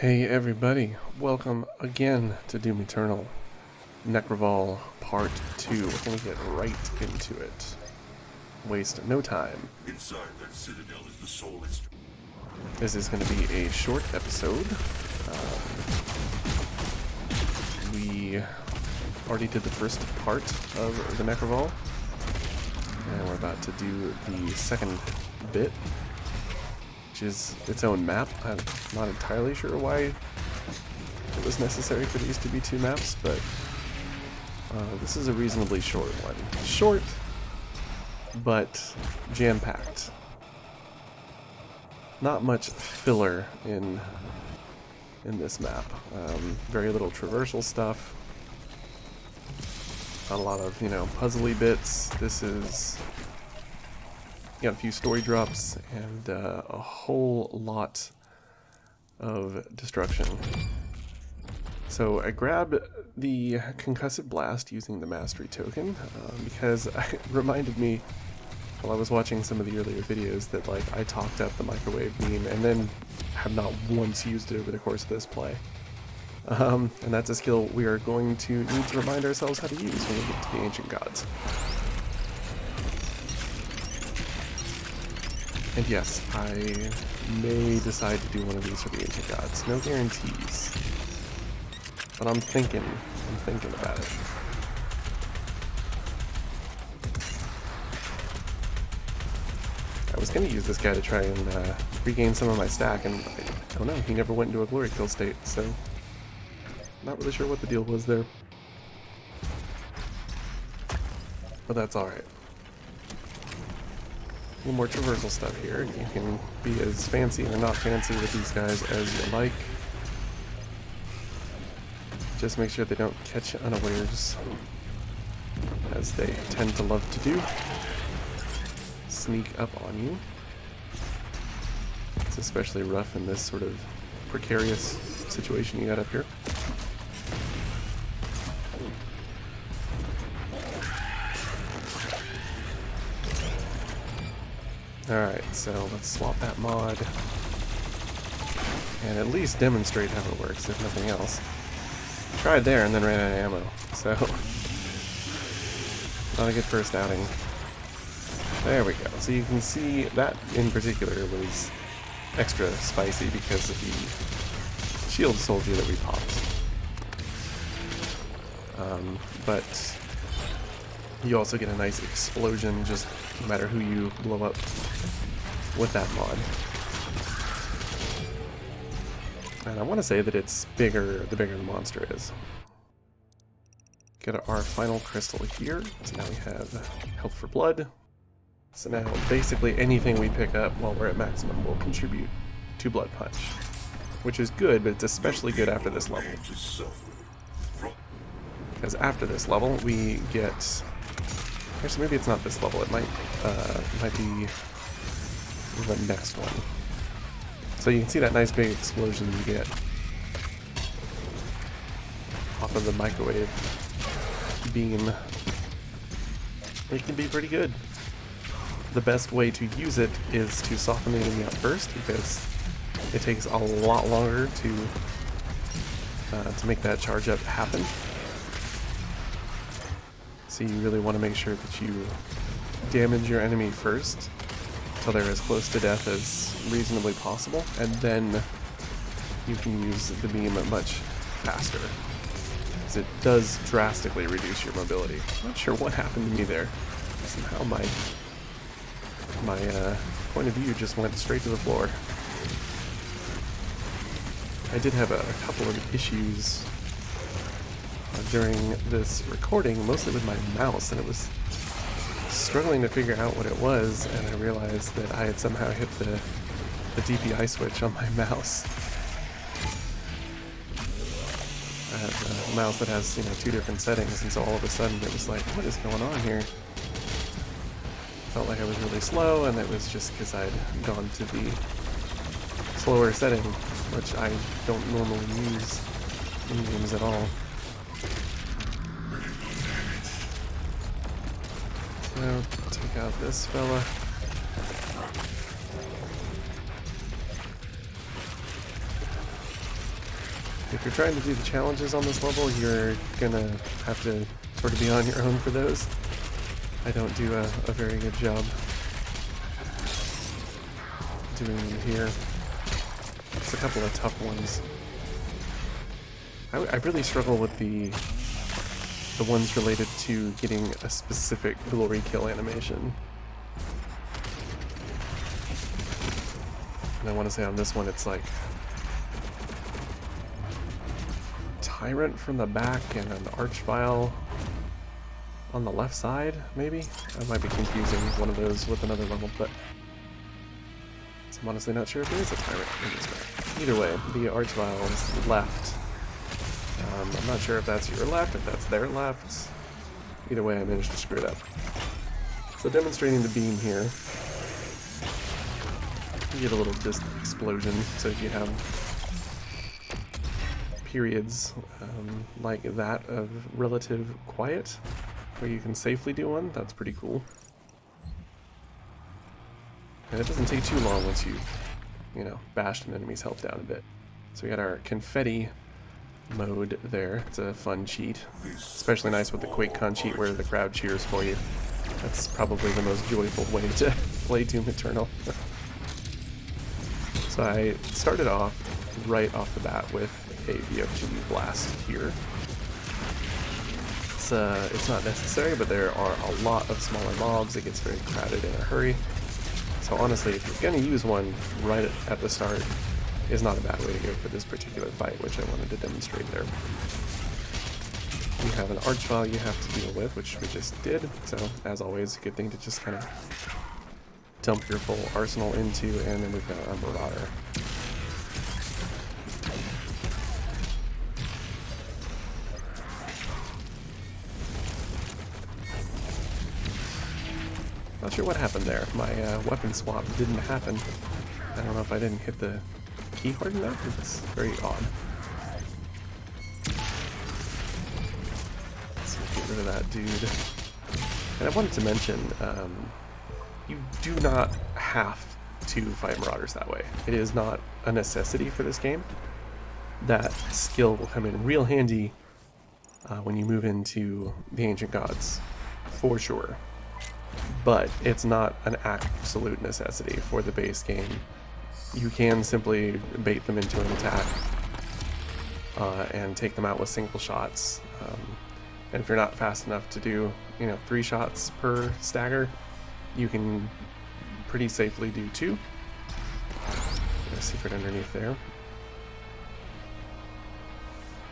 Hey everybody, welcome again to Doom Eternal. Nekravol Part 2. We're gonna get right into it. Waste no time. Inside that citadel is the soul instrument. This is gonna be a short episode. We already did the first part of the Nekravol, and we're about to do the second bit, which is its own map. I'm not entirely sure why it was necessary for these to be two maps, but this is a reasonably short one. Short, but jam-packed. Not much filler in this map. Very little traversal stuff. Not a lot of, puzzly bits. This is... got a few story drops and a whole lot of destruction. So I grabbed the concussive blast using the mastery token because it reminded me while I was watching some of the earlier videos that I talked up the microwave beam and then have not once used it over the course of this play. And that's a skill we are going to need to remind ourselves how to use when we get to the ancient gods. And yes, I may decide to do one of these for the ancient gods. No guarantees. But I'm thinking about it. I was going to use this guy to try and regain some of my stack, and I don't know, he never went into a glory kill state, so not really sure what the deal was there. But that's alright. A little more traversal stuff here. You can be as fancy or not fancy with these guys as you like. Just make sure they don't catch you unawares, as they tend to love to do. Sneak up on you. It's especially rough in this sort of precarious situation you got up here. Alright, so let's swap that mod and at least demonstrate how it works, if nothing else. Tried there and then ran out of ammo, so not a good first outing. There we go. So you can see that in particular was extra spicy because of the shield soldier that we popped. But you also get a nice explosion just no matter who you blow up with that mod. And I want to say that it's bigger the bigger the monster is. Get our final crystal here. So now we have health for blood. So now basically anything we pick up while we're at maximum will contribute to blood punch. Which is good, but it's especially good after this level. Because after this level we get... Actually, maybe it's not this level. It might be the next one. So you can see that nice big explosion you get off of the microwave beam. It can be pretty good. The best way to use it is to soften the enemy up first, because it takes a lot longer to make that charge up happen. So you really want to make sure that you damage your enemy first, until they're as close to death as reasonably possible, and then you can use the beam much faster, because it does drastically reduce your mobility. I'm not sure what happened to me there. Somehow my point of view just went straight to the floor. I did have a couple of issues during this recording, mostly with my mouse, and it was struggling to figure out what it was, and I realized that I had somehow hit the DPI switch on my mouse. I have a mouse that has, two different settings, and so all of a sudden it was like, what is going on here? Felt like I was really slow, and it was just because I'd gone to the slower setting, which I don't normally use in games at all. Now take out this fella. If you're trying to do the challenges on this level, you're gonna have to sort of be on your own for those. I don't do a very good job doing them here. It's a couple of tough ones. I really struggle with the ones related to getting a specific glory kill animation. And I want to say on this one it's like Tyrant from the back and an Archvile on the left side, maybe? I might be confusing one of those with another level, but I'm honestly not sure if there is a Tyrant in this map. Either way, the Archvile is left. I'm not sure if that's your left, if that's their left. Either way, I managed to screw it up. So demonstrating the beam here. You get a little just explosion, so if you have periods like that of relative quiet, where you can safely do one, that's pretty cool. And it doesn't take too long once you've, you know, bashed an enemy's health down a bit. So we got our confetti mode there. It's a fun cheat. Especially nice with the QuakeCon cheat where the crowd cheers for you. That's probably the most joyful way to play Doom Eternal. So I started off right off the bat with a BFG blast here. It's not necessary, but there are a lot of smaller mobs. It gets very crowded in a hurry. So honestly, if you're going to use one right at the start, is not a bad way to go for this particular fight, which I wanted to demonstrate there. You have an Archvile you have to deal with, which we just did, so as always, a good thing to just kind of dump your full arsenal into, and then we've got a Marauder. Not sure what happened there. My weapon swap didn't happen. I don't know if I didn't hit the key hard enough. It's very odd. Let's get rid of that dude. And I wanted to mention, you do not have to fight Marauders that way. It is not a necessity for this game. That skill will come in real handy when you move into the Ancient Gods, for sure. But it's not an absolute necessity for the base game. You can simply bait them into an attack and take them out with single shots. And if you're not fast enough to do, 3 shots per stagger, you can pretty safely do 2. There's a secret underneath there.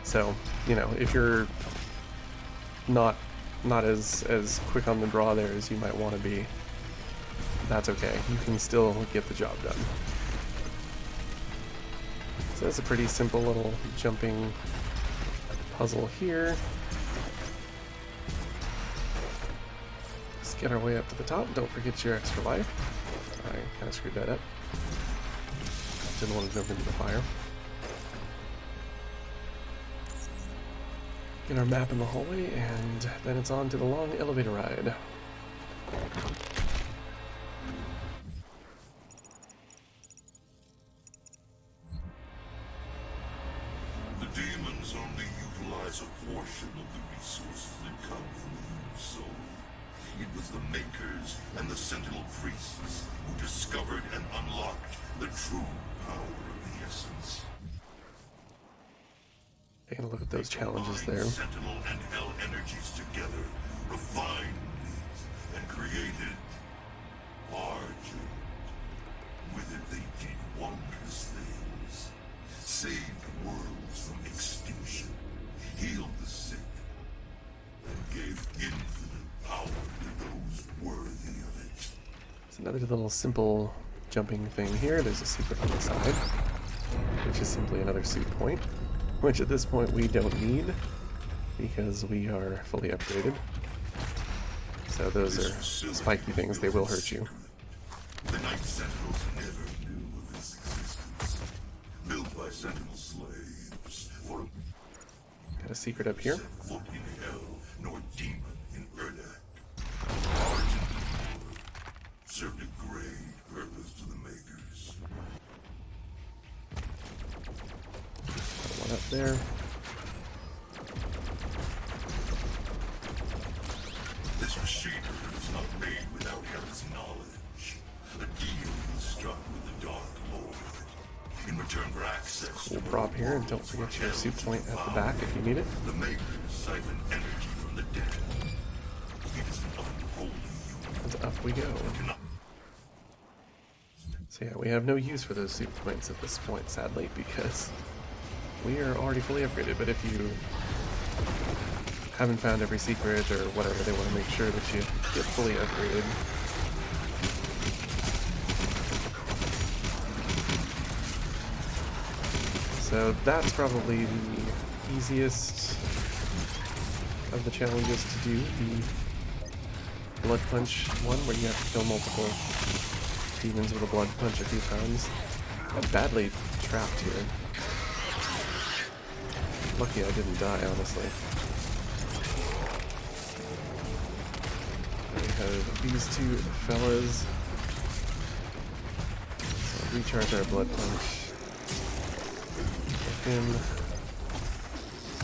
So, if you're not as quick on the draw there as you might want to be, that's okay. You can still get the job done. So that's a pretty simple little jumping puzzle here. Let's get our way up to the top. Don't forget your extra life. I kind of screwed that up. Didn't want to jump into the fire. Get our map in the hallway, and then it's on to the long elevator ride. The demons only utilize a portion of the resources that come from the human soul. It was the Makers and the Sentinel Priests who discovered and unlocked the true power of the essence. Taking a look at those challenges there. Sentinel and Hell energies together, refined these, and created Argent. With it they did wondrous things. Saved worlds from extinction, healed the sick, and gave infinite power to those worthy of it. It's another little simple jumping thing here. There's a secret on the side, which is simply another suit point, which at this point we don't need because we are fully upgraded. So those are spiky things, they will hurt you. The Night Sentinels never knew of its existence. Built by Sentinel slaves for Got a secret up here. foot in hell, nor demon in Urdak. Argent served a great purpose to the Makers. One up there. This machinery is not made without Hell's knowledge. A deal is struck with the Dark Lord. In return for access Cool to prop here, and don't forget your soup point at the back if you need it. the makers siphon energy from the dead. It is an unholy union. And up we go. So yeah, we have no use for those soup points at this point, sadly, because we are already fully upgraded. But if you haven't found every secret or whatever, they want to make sure that you get fully upgraded. So that's probably the easiest of the challenges to do, the blood punch one, where you have to kill multiple demons with a blood punch a few times. I'm badly trapped here. Lucky I didn't die, honestly. We have these two fellas. So recharge our blood punch. Him.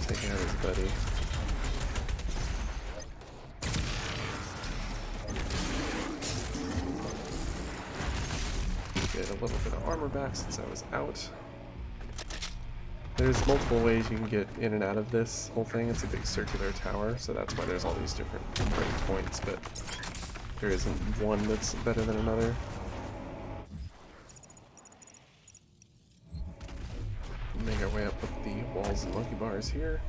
Take out his buddy. Get a little bit of armor back since I was out. There's multiple ways you can get in and out of this whole thing. It's a big circular tower, so that's why there's all these different break points, but there isn't one that's better than another. Make our way up with the walls and monkey bars here.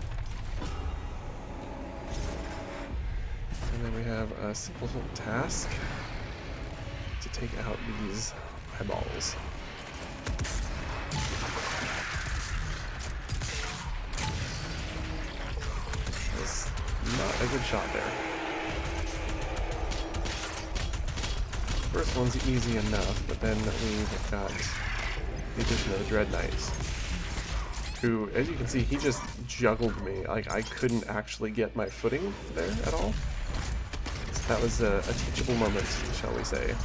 And then we have a simple task to take out these eyeballs. That's not a good shot there. First one's easy enough, but then we've got the addition of the Dread Knights, who, as you can see, he just juggled me. Like, I couldn't actually get my footing there at all. So that was a teachable moment, shall we say.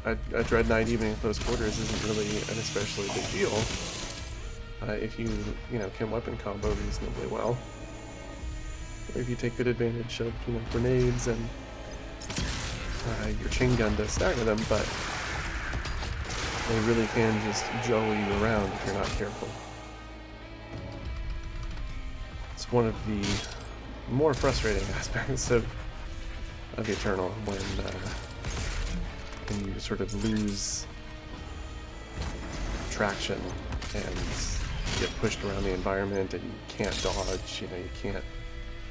A Dread Knight, even in close quarters, isn't really an especially big deal if you can weapon combo reasonably well. Or if you take good advantage of, grenades and your chain gun to stagger them, but they really can just juggle you around if you're not careful. It's one of the more frustrating aspects of Eternal when you sort of lose traction and get pushed around the environment and you can't dodge, you can't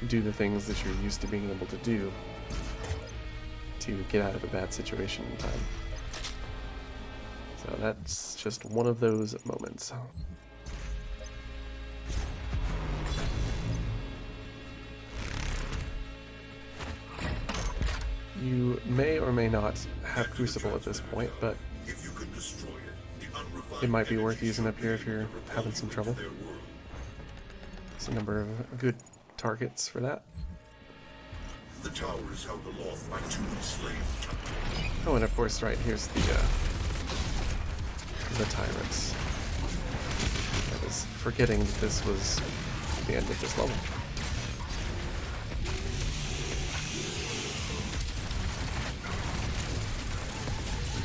do the things that you're used to being able to do to get out of a bad situation in time. So that's just one of those moments. You may or may not have Crucible at this point, but it might be worth using up here if you're having some trouble. There's a number of good targets for that. The tower is held aloft by 2 enslaved. Oh, and of course, right here's the tyrants. I was forgetting that this was the end of this level.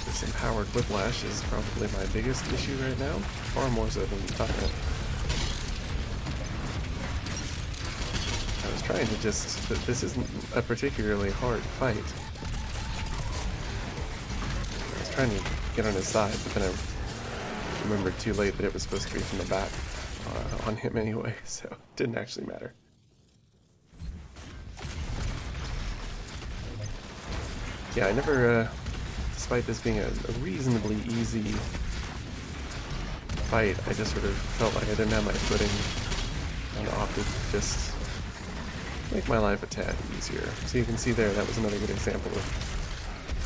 This empowered whiplash is probably my biggest issue right now, far more so than the tyrant. I was trying to just... This isn't a particularly hard fight. I was trying to get on his side, but then I remembered too late that it was supposed to be from the back on him anyway, so it didn't actually matter. Yeah, I never, despite this being a reasonably easy fight, I just sort of felt like I didn't have my footing and opted to just make my life a tad easier. So you can see there, that was another good example of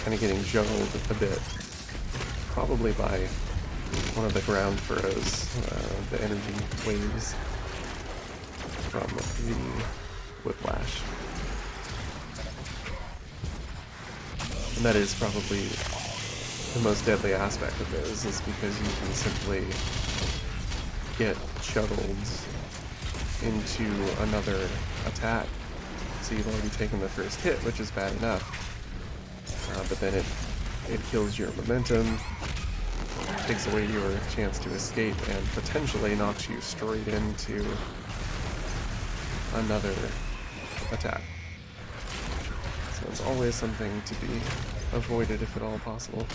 kind of getting juggled a bit, probably by one of the ground furrows, the energy waves from the whiplash. And that is probably the most deadly aspect of those is because you can simply get shuttled into another attack. So you've already taken the first hit, which is bad enough. But then it kills your momentum, takes away your chance to escape, and potentially knocks you straight into another attack. So it's always something to be avoided if at all possible.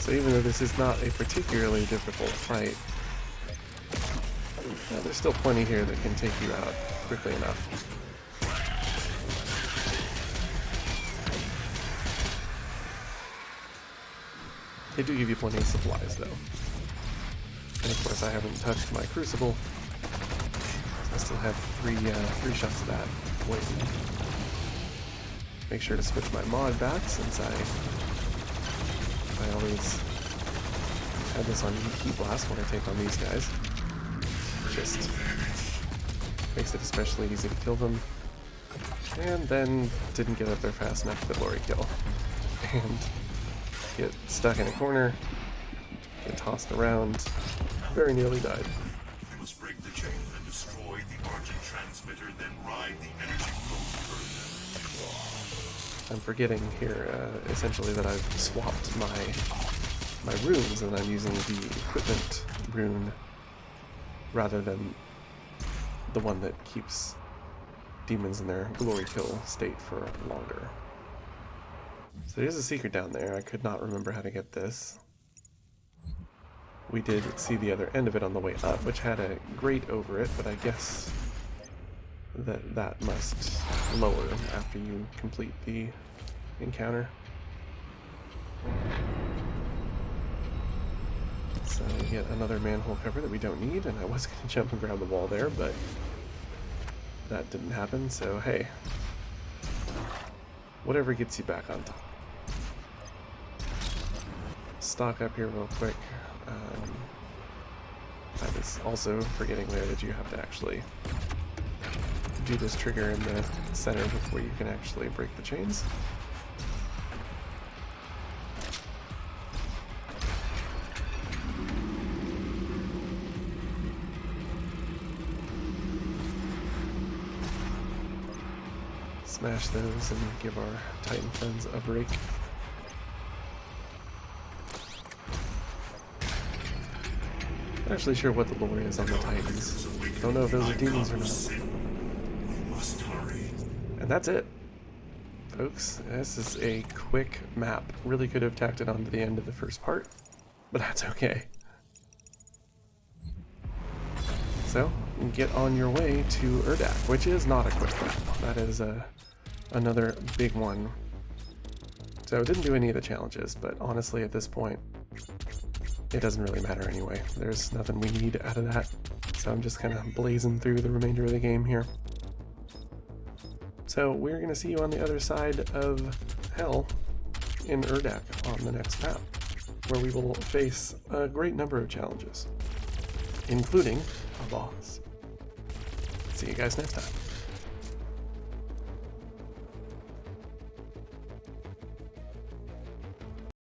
So even though this is not a particularly difficult fight, there's still plenty here that can take you out quickly enough. They do give you plenty of supplies, though. And of course, I haven't touched my crucible. I still have three shots of that waiting. Make sure to switch my mod back, since I always have this on key blast when I take on these guys. Just makes it especially easy to kill them. And then didn't get up there fast enough for the glory kill. And get stuck in a corner, get tossed around, very nearly died. We must break the chain and destroy the Argent transmitter, then ride the energy flow further. I'm forgetting here, essentially, that I've swapped my runes, and I'm using the equipment rune rather than the one that keeps demons in their glory kill state for longer. So there's a secret down there. I could not remember how to get this. We did see the other end of it on the way up, which had a grate over it, but I guess that must lower after you complete the encounter. So yet another manhole cover that we don't need, and I was going to jump and grab the wall there, but that didn't happen, so hey. Whatever gets you back on top. Stock up here real quick. I was also forgetting there that you have to actually do this trigger in the center before you can actually break the chains. Smash those and give our Titan friends a break. Not actually sure what the lore is on the Titans. Don't know if those are demons or not. And that's it, folks. This is a quick map. Really could have tacked it on to the end of the first part, but that's okay. So, get on your way to Urdak, which is not a quick map. That is another big one. So, didn't do any of the challenges, but honestly at this point, it doesn't really matter anyway. There's nothing we need out of that. So I'm just kind of blazing through the remainder of the game here. So we're going to see you on the other side of hell in Urdak on the next map, where we will face a great number of challenges, including a boss. See you guys next time.